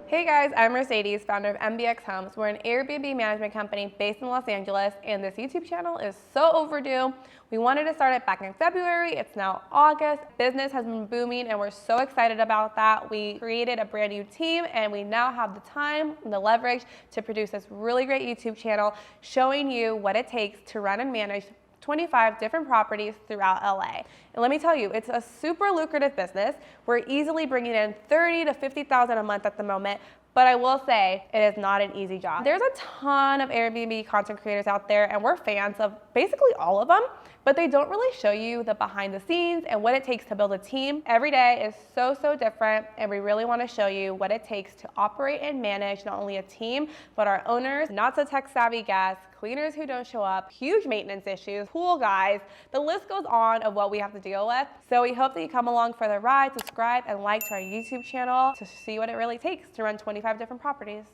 Hey guys, I'm Mercedes, founder of MBX Homes. We're an Airbnb management company based in Los Angeles, and this YouTube channel is so overdue. We wanted to start it back in February. It's now August. Business has been booming, and we're so excited about that. We created a brand new team, and we now have the time and the leverage to produce this really great YouTube channel showing you what it takes to run and manage 25 different properties throughout LA. And let me tell you, it's a super lucrative business. We're easily bringing in $30,000 to $50,000 a month at the moment, but I will say it is not an easy job. There's a ton of Airbnb content creators out there, and we're fans of basically all of them, but they don't really show you the behind the scenes and what it takes to build a team. Every day is so different, and we really want to show you what it takes to operate and manage not only a team, but our owners, not so tech savvy guests, cleaners who don't show up, huge maintenance issues, pool guys. The list goes on of what we have to deal with. So we hope that you come along for the ride, subscribe and like to our YouTube channel to see what it really takes to run 25 different properties.